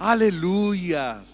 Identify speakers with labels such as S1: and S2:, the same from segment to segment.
S1: Aleluia!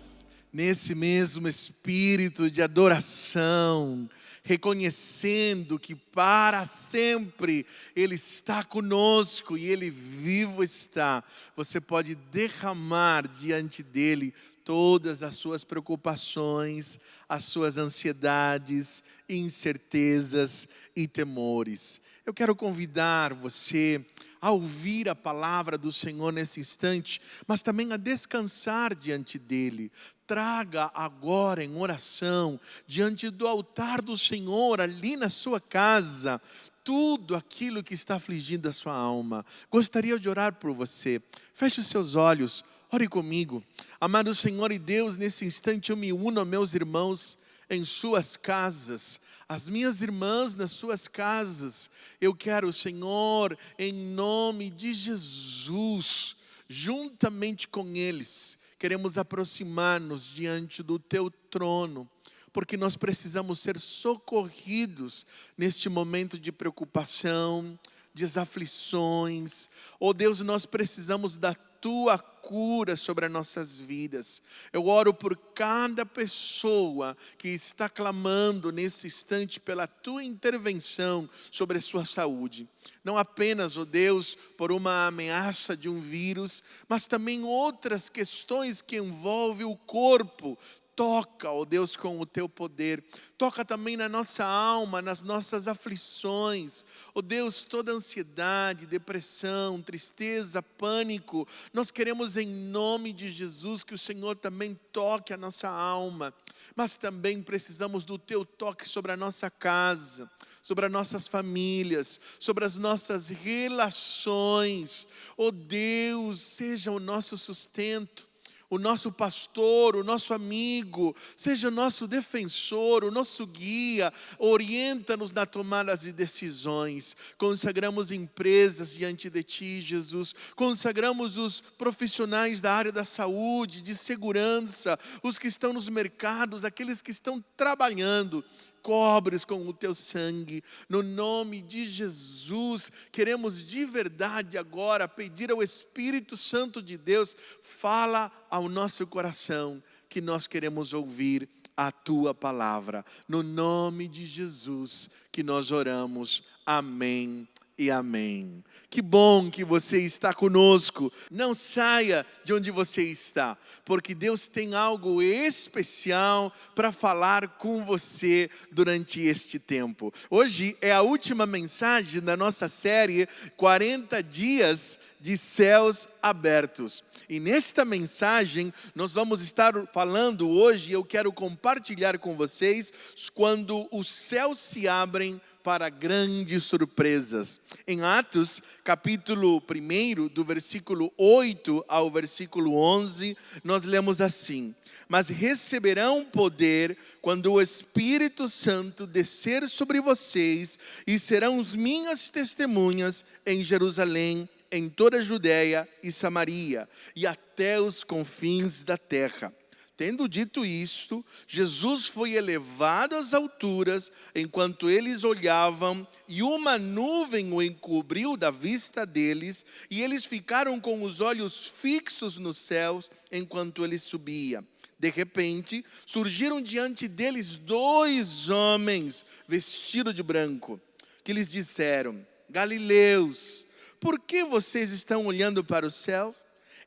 S1: Nesse mesmo espírito de adoração, reconhecendo que para sempre Ele está conosco e Ele vivo está, você pode derramar diante dEle todas as suas preocupações, as suas ansiedades, incertezas e temores. Eu quero convidar você a ouvir a palavra do Senhor nesse instante, mas também a descansar diante dEle. Traga agora em oração, diante do altar do Senhor, ali na sua casa, tudo aquilo que está afligindo a sua alma. Gostaria de orar por você. Feche os seus olhos, ore comigo. Amado Senhor e Deus, nesse instante eu me uno a meus irmãos em suas casas, as minhas irmãs nas suas casas. Eu quero, Senhor, em nome de Jesus, juntamente com eles, queremos aproximar-nos diante do Teu trono, porque nós precisamos ser socorridos neste momento de preocupação, de aflições. Oh Deus, nós precisamos da Tua cura sobre as nossas vidas. Eu oro por cada pessoa que está clamando nesse instante pela Tua intervenção sobre a sua saúde. Não apenas, ó Deus, por uma ameaça de um vírus, mas também outras questões que envolvem o corpo. Toca, ó Deus, com o Teu poder. Toca também na nossa alma, nas nossas aflições. Ó Deus, toda ansiedade, depressão, tristeza, pânico. Nós queremos em nome de Jesus que o Senhor também toque a nossa alma. Mas também precisamos do Teu toque sobre a nossa casa, sobre as nossas famílias, sobre as nossas relações. Ó Deus, seja o nosso sustento, o nosso pastor, o nosso amigo, seja o nosso defensor, o nosso guia, orienta-nos na tomada de decisões. Consagramos empresas diante de Ti, Jesus, consagramos os profissionais da área da saúde, de segurança, os que estão nos mercados, aqueles que estão trabalhando. Cobre-os com o Teu sangue, no nome de Jesus. Queremos de verdade agora pedir ao Espírito Santo de Deus, fala ao nosso coração, que nós queremos ouvir a Tua palavra. No nome de Jesus que nós oramos, amém e amém. Que bom que você está conosco. Não saia de onde você está, porque Deus tem algo especial para falar com você durante este tempo. Hoje é a última mensagem da nossa série 40 dias de céus abertos. E nesta mensagem nós vamos estar falando hoje, eu quero compartilhar com vocês, quando os céus se abrem para grandes surpresas. Em Atos, capítulo 1, do versículo 8 ao versículo 11, nós lemos assim: mas receberão poder quando o Espírito Santo descer sobre vocês, e serão as minhas testemunhas em Jerusalém, em toda a Judeia e Samaria, e até os confins da terra. Tendo dito isto, Jesus foi elevado às alturas, enquanto eles olhavam, e uma nuvem o encobriu da vista deles, e eles ficaram com os olhos fixos nos céus, enquanto ele subia. De repente, surgiram diante deles 2 homens, vestidos de branco, que lhes disseram: Galileus, por que vocês estão olhando para o céu?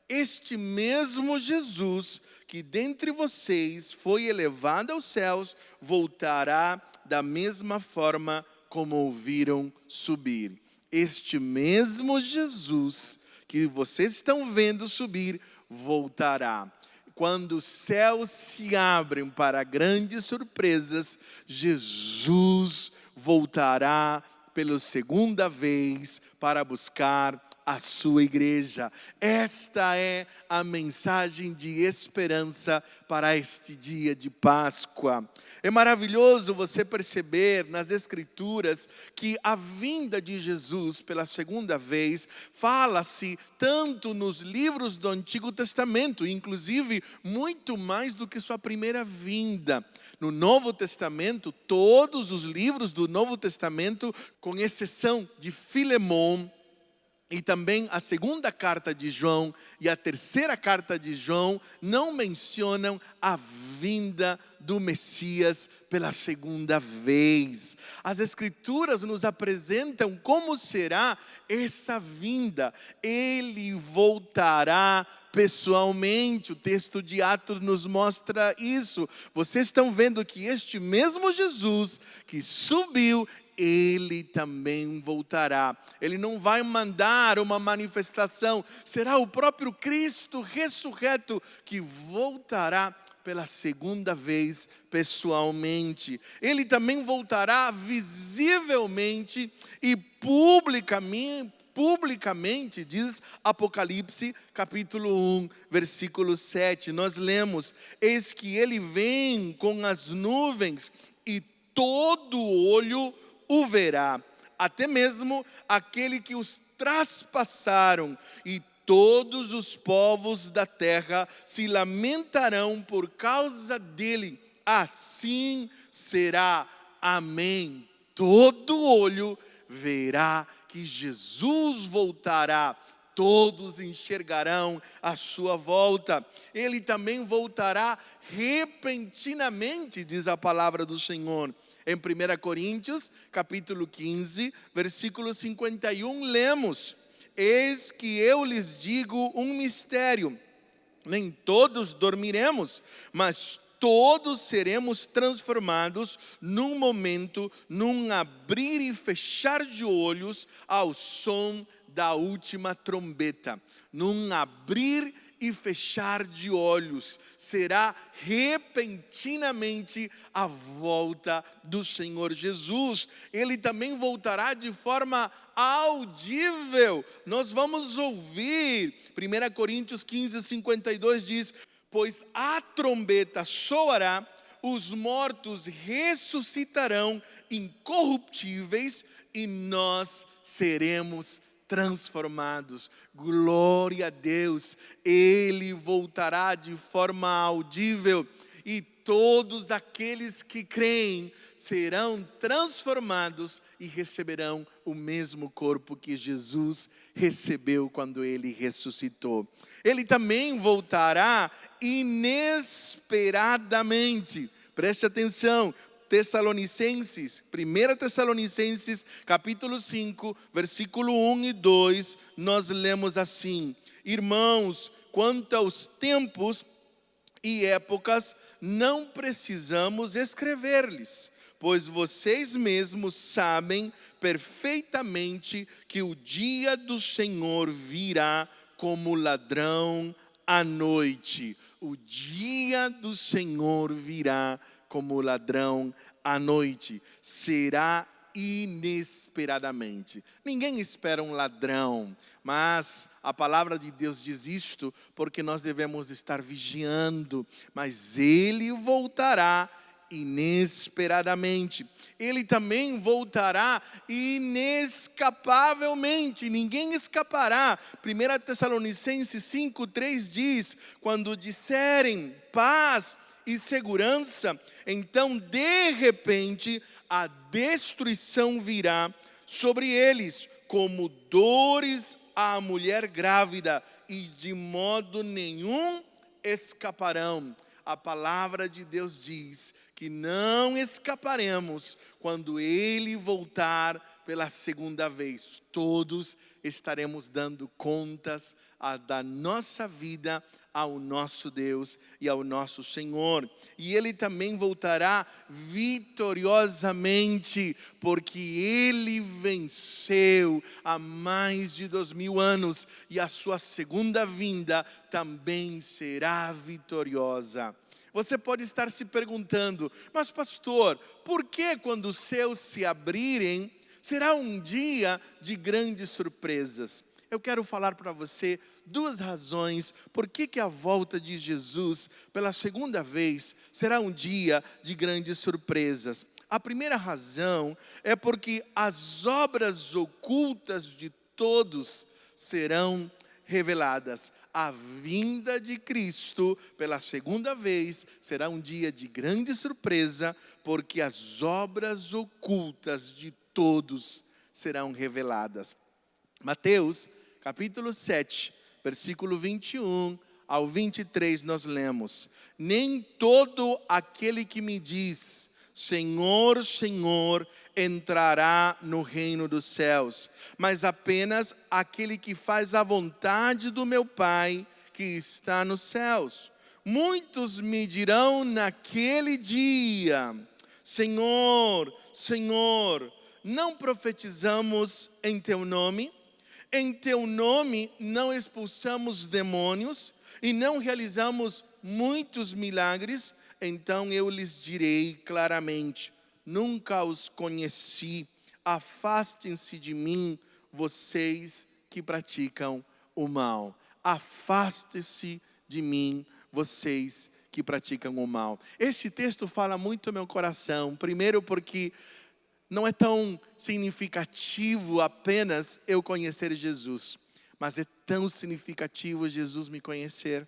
S1: Este mesmo Jesus que dentre vocês foi elevado aos céus, voltará da mesma forma como o viram subir. Este mesmo Jesus que vocês estão vendo subir, voltará. Quando os céus se abrem para grandes surpresas, Jesus voltará pela segunda vez para buscar a sua igreja. Esta é a mensagem de esperança para este dia de Páscoa. É maravilhoso você perceber nas Escrituras que a vinda de Jesus pela segunda vez fala-se tanto nos livros do Antigo Testamento, inclusive muito mais do que sua primeira vinda. No Novo Testamento, todos os livros do Novo Testamento, com exceção de Filemão, E também a segunda carta de João e a terceira carta de João não mencionam a vinda do Messias pela segunda vez. As Escrituras nos apresentam como será essa vinda. Ele voltará pessoalmente. O texto de Atos nos mostra isso. Vocês estão vendo que este mesmo Jesus que subiu, ele também voltará. Ele não vai mandar uma manifestação, será o próprio Cristo ressurreto que voltará pela segunda vez pessoalmente. Ele também voltará visivelmente e publicamente, diz Apocalipse capítulo 1, versículo 7. Nós lemos: eis que ele vem com as nuvens e todo olho o verá, até mesmo aquele que os traspassaram, e todos os povos da terra se lamentarão por causa dele. Assim será. Amém. Todo olho verá que Jesus voltará. Todos enxergarão a sua volta. Ele também voltará repentinamente, diz a palavra do Senhor. Em 1 Coríntios, capítulo 15, versículo 51, lemos: eis que eu lhes digo um mistério, nem todos dormiremos, mas todos seremos transformados num momento, num abrir e fechar de olhos, ao som da última trombeta. Num abrir e fechar de olhos, será repentinamente a volta do Senhor Jesus. Ele também voltará de forma audível. Nós vamos ouvir. 1 Coríntios 15, 52 diz: pois a trombeta soará, os mortos ressuscitarão incorruptíveis e nós seremos transformados. Glória a Deus. Ele voltará de forma audível e todos aqueles que creem serão transformados e receberão o mesmo corpo que Jesus recebeu quando ele ressuscitou. Ele também voltará inesperadamente. Preste atenção. Tessalonicenses, 1 Tessalonicenses, capítulo 5, versículo 1 e 2, nós lemos assim: irmãos, quanto aos tempos e épocas, não precisamos escrever-lhes, pois vocês mesmos sabem perfeitamente que o dia do Senhor virá como ladrão à noite. O dia do Senhor virá como ladrão à noite. Será inesperadamente. Ninguém espera um ladrão, mas a palavra de Deus diz isto porque nós devemos estar vigiando. Mas ele voltará inesperadamente. Ele também voltará inescapavelmente. Ninguém escapará. 1 Tessalonicenses 5:3 diz: quando disserem paz e segurança, então de repente a destruição virá sobre eles, como dores à mulher grávida, e de modo nenhum escaparão. A palavra de Deus diz que não escaparemos quando ele voltar pela segunda vez. Todos estaremos dando contas da nossa vida ao nosso Deus e ao nosso Senhor. E ele também voltará vitoriosamente, porque ele venceu há mais de 2000 anos, e a sua segunda vinda também será vitoriosa. Você pode estar se perguntando: mas pastor, por que quando os céus se abrirem, será um dia de grandes surpresas? Eu quero falar para você duas razões por que a volta de Jesus pela segunda vez será um dia de grandes surpresas. A primeira razão é porque as obras ocultas de todos serão reveladas. A vinda de Cristo pela segunda vez será um dia de grande surpresa, porque as obras ocultas de todos serão reveladas. Mateus capítulo 7, versículo 21 ao 23, nós lemos: nem todo aquele que me diz, Senhor, Senhor, entrará no reino dos céus, mas apenas aquele que faz a vontade do meu Pai que está nos céus. Muitos me dirão naquele dia: Senhor, Senhor, não profetizamos em teu nome? Em teu nome não expulsamos demônios e não realizamos muitos milagres? Então eu lhes direi claramente: nunca os conheci. Afastem-se de mim, vocês que praticam o mal. Afaste-se de mim, vocês que praticam o mal. Este texto fala muito ao meu coração. Primeiro porque não é tão significativo apenas eu conhecer Jesus, mas é tão significativo Jesus me conhecer.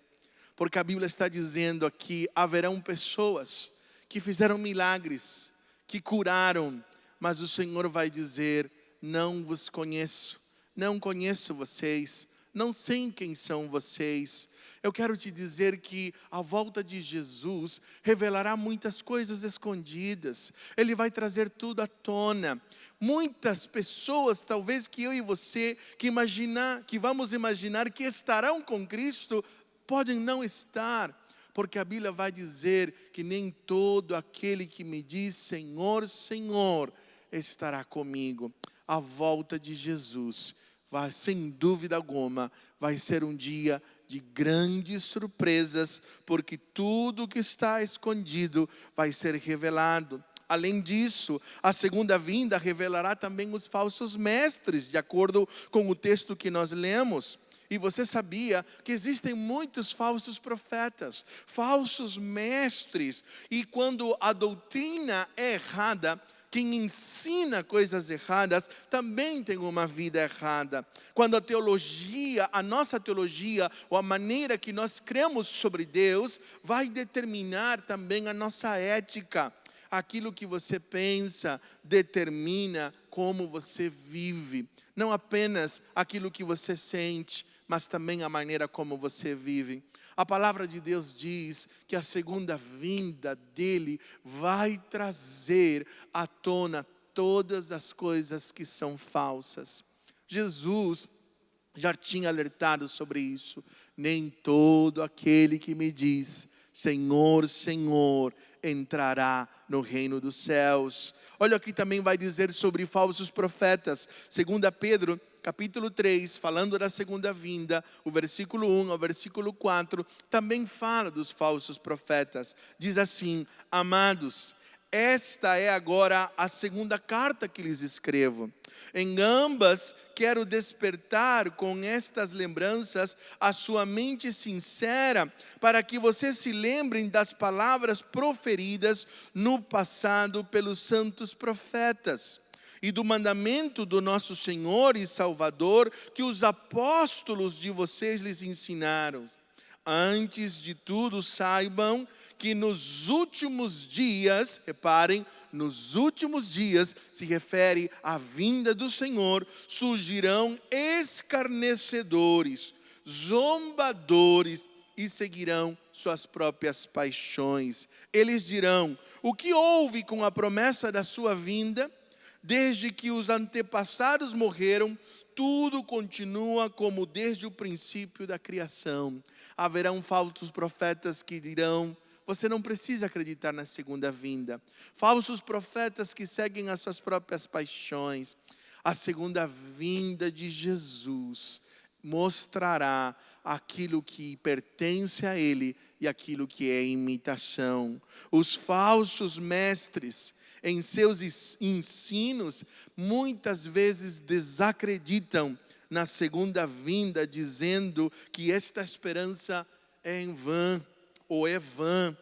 S1: Porque a Bíblia está dizendo aqui: haverão pessoas que fizeram milagres, que curaram, mas o Senhor vai dizer: não vos conheço, não conheço vocês, não sei quem são vocês. Eu quero te dizer que a volta de Jesus revelará muitas coisas escondidas. Ele vai trazer tudo à tona. Muitas pessoas, talvez que eu e você, que vamos imaginar que estarão com Cristo, podem não estar. Porque a Bíblia vai dizer que nem todo aquele que me diz Senhor, Senhor, estará comigo. A volta de Jesus vai, sem dúvida alguma, vai ser um dia de grandes surpresas, porque tudo que está escondido vai ser revelado. Além disso, a segunda vinda revelará também os falsos mestres, de acordo com o texto que nós lemos. E você sabia que existem muitos falsos profetas, falsos mestres, e quando a doutrina é errada, quem ensina coisas erradas também tem uma vida errada. Quando a nossa teologia, ou a maneira que nós cremos sobre Deus, vai determinar também a nossa ética. Aquilo que você pensa determina como você vive. Não apenas aquilo que você sente, mas também a maneira como você vive. A palavra de Deus diz que a segunda vinda dele vai trazer à tona todas as coisas que são falsas. Jesus já tinha alertado sobre isso. Nem todo aquele que me diz Senhor, Senhor, entrará no reino dos céus. Olha, aqui também vai dizer sobre falsos profetas. 2 Pedro, capítulo 3, falando da segunda vinda, o versículo 1 ao versículo 4, também fala dos falsos profetas. Diz assim: amados, esta é agora a segunda carta que lhes escrevo. Em ambas quero despertar com estas lembranças a sua mente sincera, para que vocês se lembrem das palavras proferidas no passado pelos santos profetas, e do mandamento do nosso Senhor e Salvador, que os apóstolos de vocês lhes ensinaram. Antes de tudo, saibam que nos últimos dias, reparem, nos últimos dias, se refere à vinda do Senhor, surgirão escarnecedores, zombadores, e seguirão suas próprias paixões. Eles dirão: o que houve com a promessa da sua vinda? Desde que os antepassados morreram, tudo continua como desde o princípio da criação. Haverão falsos profetas que dirão: você não precisa acreditar na segunda vinda. Falsos profetas que seguem as suas próprias paixões. A segunda vinda de Jesus mostrará aquilo que pertence a Ele e aquilo que é imitação. Os falsos mestres, em seus ensinos, muitas vezes desacreditam na segunda vinda, dizendo que esta esperança é em vão, ou é vã.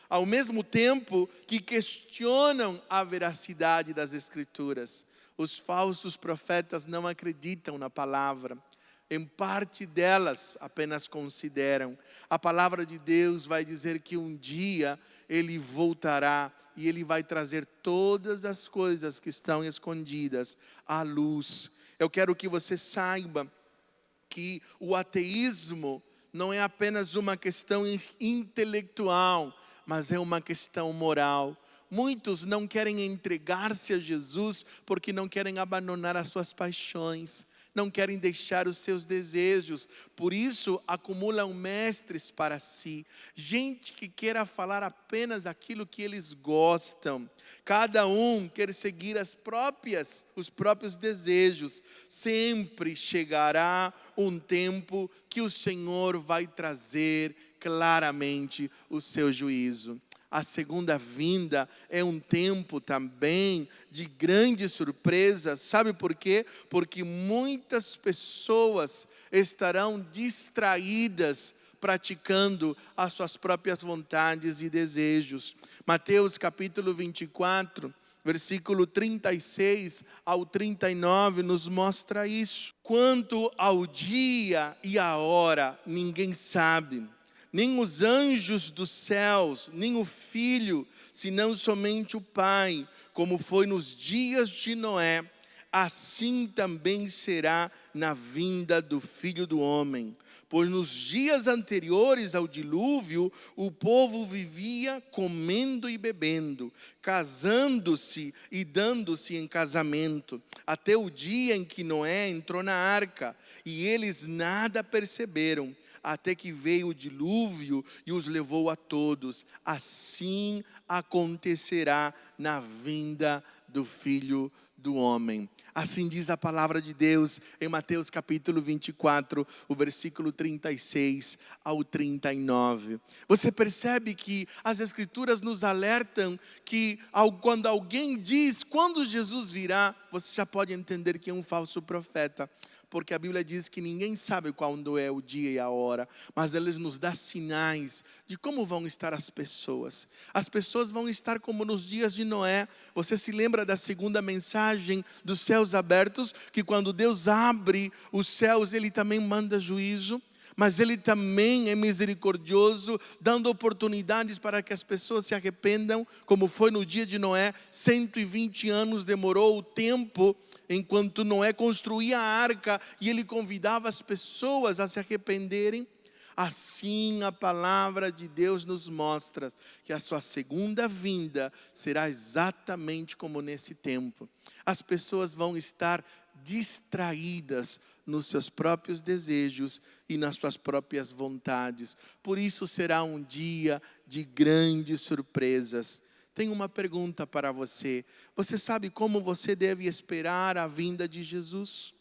S1: Ao mesmo tempo que questionam a veracidade das Escrituras, os falsos profetas não acreditam na palavra. Em parte delas apenas consideram. A palavra de Deus vai dizer que um dia Ele voltará e Ele vai trazer todas as coisas que estão escondidas à luz. Eu quero que você saiba que o ateísmo não é apenas uma questão intelectual, mas é uma questão moral. Muitos não querem entregar-se a Jesus porque não querem abandonar as suas paixões, não querem deixar os seus desejos, por isso acumulam mestres para si, gente que queira falar apenas aquilo que eles gostam. Cada um quer seguir os próprios desejos. Sempre chegará um tempo que o Senhor vai trazer claramente o seu juízo. A segunda vinda é um tempo também de grande surpresa. Sabe por quê? Porque muitas pessoas estarão distraídas praticando as suas próprias vontades e desejos. Mateus capítulo 24, versículo 36 ao 39 nos mostra isso. Quanto ao dia e a hora, ninguém sabe, nem os anjos dos céus, nem o Filho, senão somente o Pai. Como foi nos dias de Noé, assim também será na vinda do Filho do Homem. Pois nos dias anteriores ao dilúvio, o povo vivia comendo e bebendo, casando-se e dando-se em casamento, até o dia em que Noé entrou na arca, e eles nada perceberam, até que veio o dilúvio e os levou a todos. Assim acontecerá na vinda do Filho do Homem. Assim diz a palavra de Deus em Mateus capítulo 24, o versículo 36 ao 39. Você percebe que as Escrituras nos alertam que quando alguém diz quando Jesus virá, você já pode entender que é um falso profeta. Porque a Bíblia diz que ninguém sabe quando é o dia e a hora, mas Ele nos dá sinais de como vão estar as pessoas. As pessoas vão estar como nos dias de Noé. Você se lembra da segunda mensagem dos céus abertos? Que quando Deus abre os céus, Ele também manda juízo. Mas Ele também é misericordioso, dando oportunidades para que as pessoas se arrependam, como foi no dia de Noé. 120 anos demorou o tempo enquanto Noé construía a arca e ele convidava as pessoas a se arrependerem. Assim a palavra de Deus nos mostra que a sua segunda vinda será exatamente como nesse tempo. As pessoas vão estar distraídas nos seus próprios desejos e nas suas próprias vontades. Por isso será um dia de grandes surpresas. Tenho uma pergunta para você. Você sabe como você deve esperar a vinda de Jesus?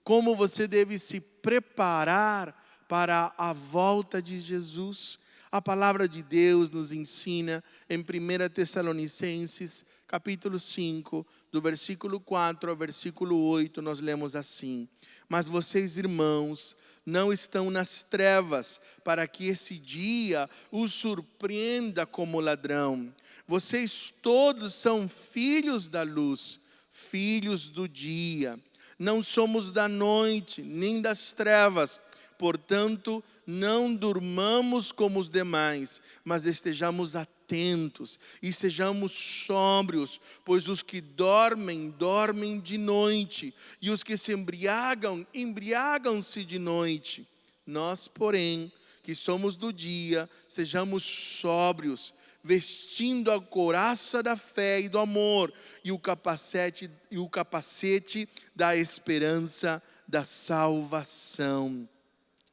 S1: Como você deve se preparar para a volta de Jesus? A palavra de Deus nos ensina em 1 Tessalonicenses, capítulo 5, do versículo 4 ao versículo 8, nós lemos assim: Mas vocês, irmãos, não estão nas trevas, para que esse dia os surpreenda como ladrão. Vocês todos são filhos da luz, filhos do dia. Não somos da noite, nem das trevas. Portanto, não durmamos como os demais, mas estejamos atentos e sejamos sóbrios, pois os que dormem, dormem de noite, e os que se embriagam, embriagam-se de noite. Nós, porém, que somos do dia, sejamos sóbrios, vestindo a couraça da fé e do amor, e o capacete da esperança da salvação.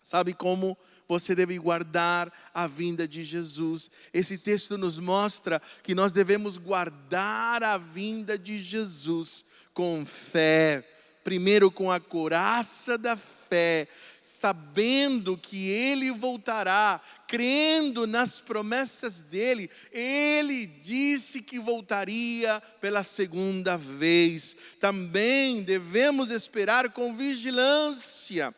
S1: Sabe como você deve guardar a vinda de Jesus? Esse texto nos mostra que nós devemos guardar a vinda de Jesus com fé. Primeiro com a couraça da fé, sabendo que Ele voltará, crendo nas promessas dEle. Ele disse que voltaria pela segunda vez. Também devemos esperar com vigilância,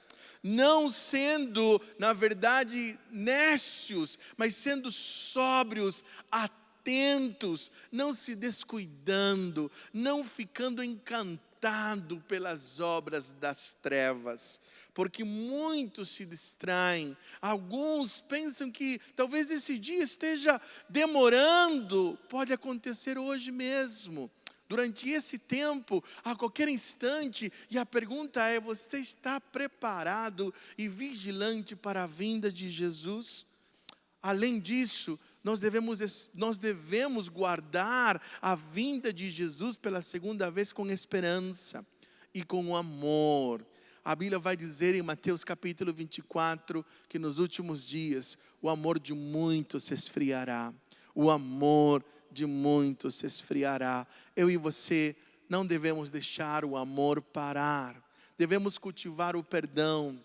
S1: não sendo, na verdade, nécios, mas sendo sóbrios, atentos, não se descuidando, não ficando encantado pelas obras das trevas, porque muitos se distraem. Alguns pensam que talvez esse dia esteja demorando, pode acontecer hoje mesmo. durante esse tempo, a qualquer instante. E a pergunta é: você está preparado e vigilante para a vinda de Jesus? Além disso, nós devemos guardar a vinda de Jesus pela segunda vez com esperança e com amor. A Bíblia vai dizer em Mateus capítulo 24, que nos últimos dias o amor de muitos se esfriará. O amor de muitos se esfriará. Eu e você não devemos deixar o amor parar. Devemos cultivar o perdão,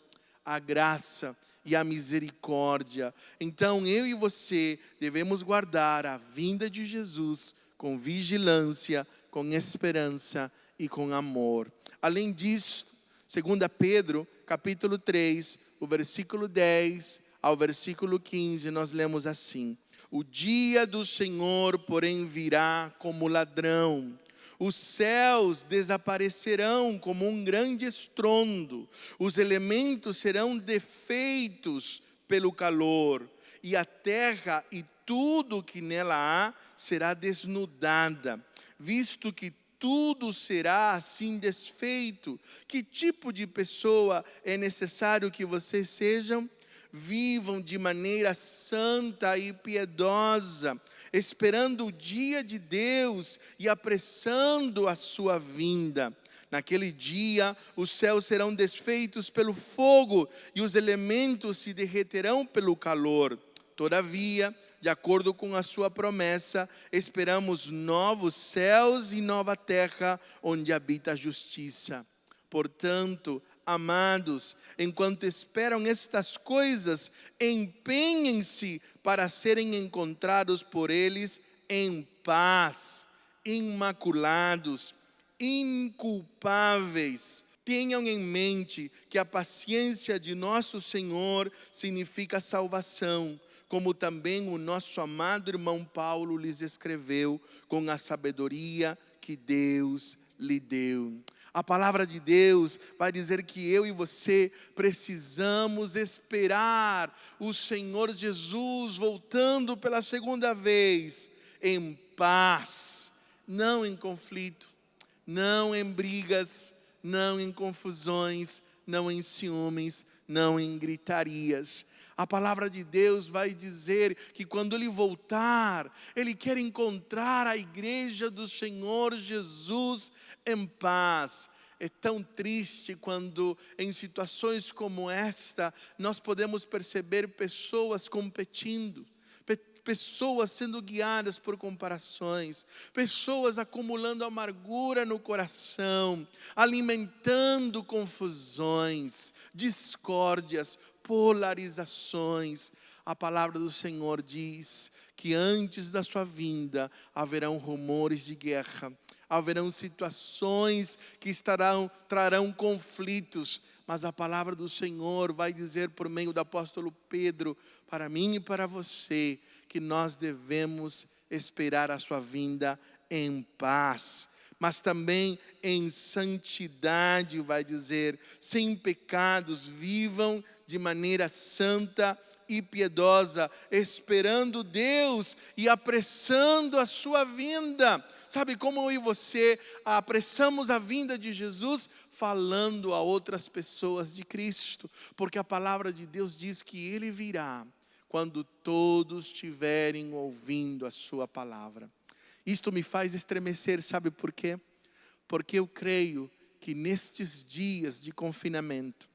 S1: a graça e a misericórdia. Então eu e você devemos guardar a vinda de Jesus com vigilância, com esperança e com amor. Além disso, 2 Pedro capítulo 3, o versículo 10 ao versículo 15, nós lemos assim: o dia do Senhor, porém, virá como ladrão. Os céus desaparecerão como um grande estrondo. Os elementos serão desfeitos pelo calor. E a terra e tudo que nela há será desnudada. Visto que tudo será assim desfeito, que tipo de pessoa é necessário que vocês sejam? Vivam de maneira santa e piedosa, esperando o dia de Deus e apressando a sua vinda. Naquele dia, os céus serão desfeitos pelo fogo e os elementos se derreterão pelo calor. Todavia, de acordo com a sua promessa, esperamos novos céus e nova terra, onde habita a justiça. Portanto, amados, enquanto esperam estas coisas, empenhem-se para serem encontrados por eles em paz, imaculados, inculpáveis. Tenham em mente que a paciência de nosso Senhor significa salvação, como também o nosso amado irmão Paulo lhes escreveu, com a sabedoria que Deus lhe deu. A palavra de Deus vai dizer que eu e você precisamos esperar o Senhor Jesus voltando pela segunda vez em paz, não em conflito, não em brigas, não em confusões, não em ciúmes, não em gritarias. A palavra de Deus vai dizer que quando Ele voltar, Ele quer encontrar a igreja do Senhor Jesus em paz. É tão triste quando em situações como esta, nós podemos perceber pessoas competindo, pessoas sendo guiadas por comparações, pessoas acumulando amargura no coração, alimentando confusões, discórdias, polarizações. A palavra do Senhor diz que antes da sua vinda haverão rumores de guerra, haverão situações que trarão conflitos, mas a palavra do Senhor vai dizer por meio do apóstolo Pedro, para mim e para você, que nós devemos esperar a sua vinda em paz, mas também em santidade, vai dizer, sem pecados, vivam de maneira santa e piedosa, esperando Deus e apressando a sua vinda. Sabe como eu e você apressamos a vinda de Jesus? Falando a outras pessoas de Cristo, porque a palavra de Deus diz que Ele virá quando todos estiverem ouvindo a sua palavra. Isto me faz estremecer, sabe por quê? Porque eu creio que nestes dias de confinamento,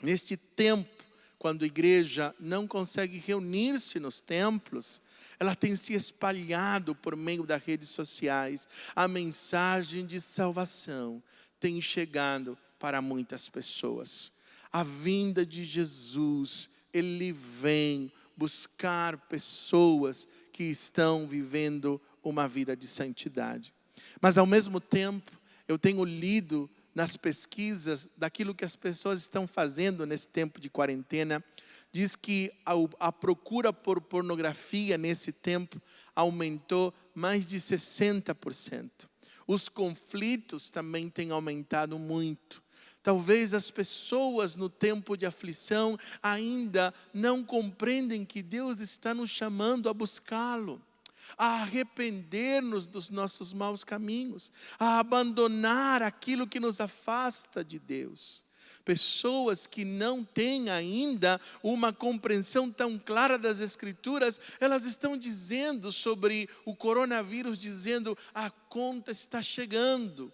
S1: neste tempo, quando a igreja não consegue reunir-se nos templos, ela tem se espalhado por meio das redes sociais. A mensagem de salvação tem chegado para muitas pessoas. A vinda de Jesus, Ele vem buscar pessoas que estão vivendo uma vida de santidade. Mas ao mesmo tempo, eu tenho lido nas pesquisas daquilo que as pessoas estão fazendo nesse tempo de quarentena. Diz que a procura por pornografia nesse tempo aumentou mais de 60%. Os conflitos também têm aumentado muito. Talvez as pessoas no tempo de aflição ainda não compreendem que Deus está nos chamando a buscá-lo, a arrepender-nos dos nossos maus caminhos, a abandonar aquilo que nos afasta de Deus. Pessoas que não têm ainda uma compreensão tão clara das Escrituras, elas estão dizendo sobre o coronavírus, dizendo: a conta está chegando.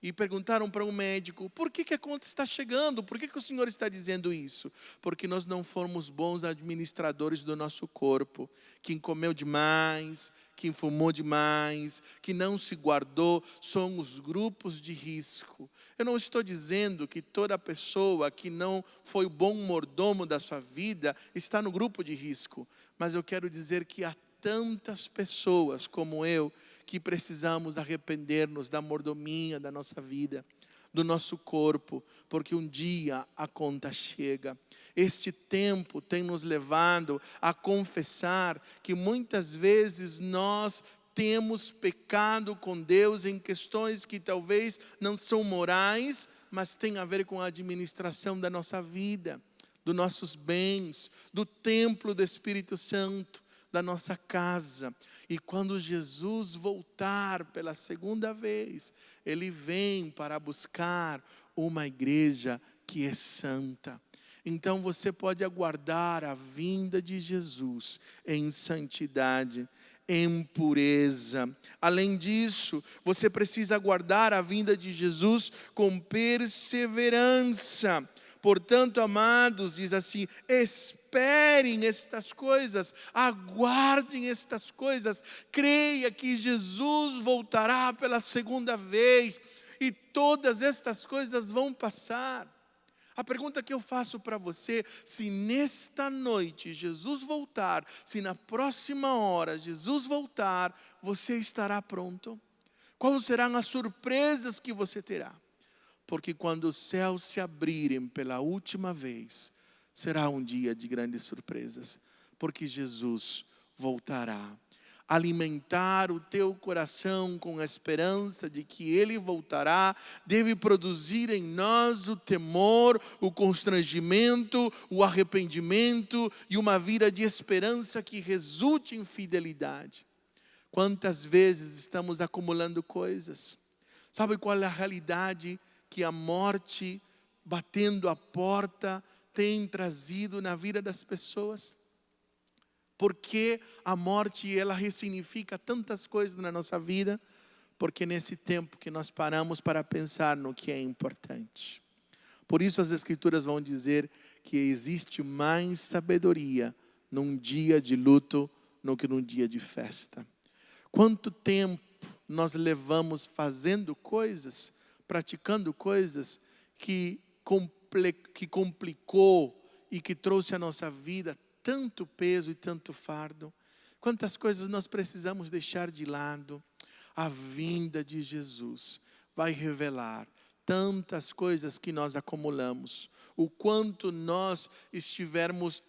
S1: E perguntaram para um médico: por que a conta está chegando? Por que o senhor está dizendo isso? Porque nós não fomos bons administradores do nosso corpo. Quem comeu demais, quem fumou demais, que não se guardou, são os grupos de risco. Eu não estou dizendo que toda pessoa que não foi o bom mordomo da sua vida está no grupo de risco. Mas eu quero dizer que há tantas pessoas como eu que precisamos arrepender-nos da mordomia da nossa vida, do nosso corpo, porque um dia a conta chega. Este tempo tem nos levado a confessar que muitas vezes nós temos pecado com Deus em questões que talvez não são morais, mas tem a ver com a administração da nossa vida, dos nossos bens, do templo do Espírito Santo, da nossa casa. E quando Jesus voltar pela segunda vez, Ele vem para buscar uma igreja que é santa. Então você pode aguardar a vinda de Jesus em santidade, em pureza. Além disso, você precisa aguardar a vinda de Jesus com perseverança. Portanto, amados, diz assim: esperem estas coisas, aguardem estas coisas, creia que Jesus voltará pela segunda vez, e todas estas coisas vão passar. A pergunta que eu faço para você: se nesta noite Jesus voltar, se na próxima hora Jesus voltar, você estará pronto? Quais serão as surpresas que você terá? Porque quando os céus se abrirem pela última vez, será um dia de grandes surpresas, porque Jesus voltará. Alimentar o teu coração com a esperança de que Ele voltará, deve produzir em nós o temor, o constrangimento, o arrependimento e uma vida de esperança que resulte em fidelidade. Quantas vezes estamos acumulando coisas? Sabe qual é a realidade que a morte batendo a porta tem trazido na vida das pessoas? Porque a morte, ela ressignifica tantas coisas na nossa vida, porque nesse tempo que nós paramos para pensar no que é importante. Por isso as Escrituras vão dizer que existe mais sabedoria num dia de luto do que num dia de festa. Quanto tempo nós levamos fazendo coisas, praticando coisas que complicou e que trouxe à nossa vida tanto peso e tanto fardo. Quantas coisas nós precisamos deixar de lado. A vinda de Jesus vai revelar tantas coisas que nós acumulamos. O quanto nós estivermos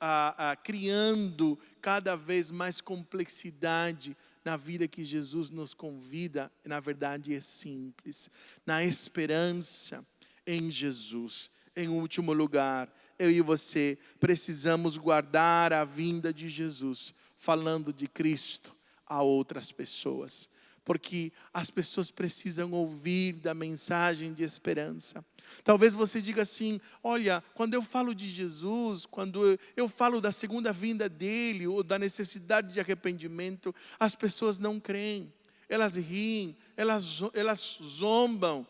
S1: criando cada vez mais complexidade na vida que Jesus nos convida, na verdade é simples. Na esperança em Jesus. Em último lugar, eu e você precisamos guardar a vinda de Jesus, falando de Cristo a outras pessoas. Porque as pessoas precisam ouvir da mensagem de esperança. Talvez você diga assim: olha, quando eu falo de Jesus, quando eu falo da segunda vinda dele, ou da necessidade de arrependimento, as pessoas não creem, elas riem, elas zombam.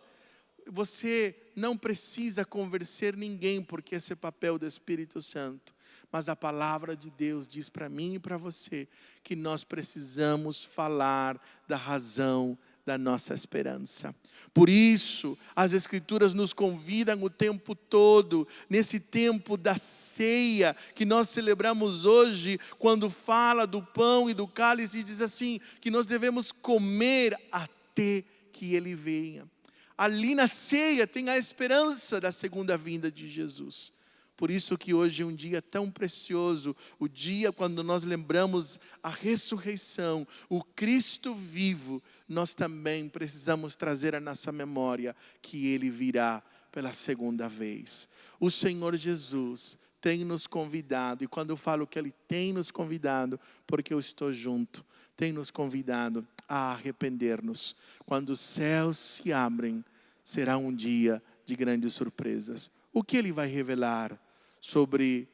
S1: Você não precisa convencer ninguém, porque esse é o papel do Espírito Santo. Mas a palavra de Deus diz para mim e para você que nós precisamos falar da razão da nossa esperança. Por isso, as Escrituras nos convidam o tempo todo, nesse tempo da ceia que nós celebramos hoje, quando fala do pão e do cálice, diz assim, que nós devemos comer até que Ele venha. Ali na ceia tem a esperança da segunda vinda de Jesus. Por isso que hoje é um dia tão precioso, o dia quando nós lembramos a ressurreição, o Cristo vivo, nós também precisamos trazer à nossa memória que Ele virá pela segunda vez. O Senhor Jesus tem nos convidado, e quando eu falo que Ele tem nos convidado, porque eu estou junto, tem nos convidado a arrepender-nos. Quando os céus se abrem, será um dia de grandes surpresas. O que Ele vai revelar sobre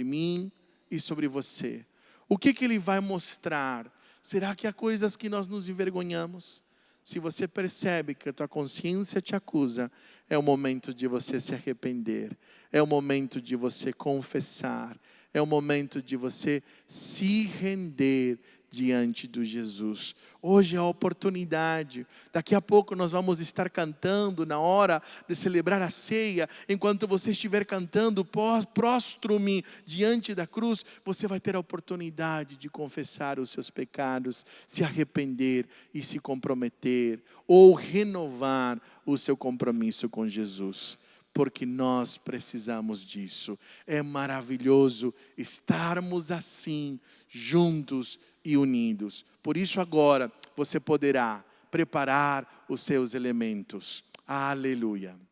S1: mim e sobre você? O que Ele vai mostrar? Será que há coisas que nós nos envergonhamos? Se você percebe que a tua consciência te acusa, é o momento de você se arrepender. É o momento de você confessar. É o momento de você se render diante de Jesus. Hoje é a oportunidade. Daqui a pouco nós vamos estar cantando na hora de celebrar a ceia. Enquanto você estiver cantando, prostro-me diante da cruz, você vai ter a oportunidade de confessar os seus pecados, se arrepender e se comprometer, ou renovar o seu compromisso com Jesus. Porque nós precisamos disso. É maravilhoso estarmos assim, juntos e unidos. Por isso agora você poderá preparar os seus elementos. Aleluia.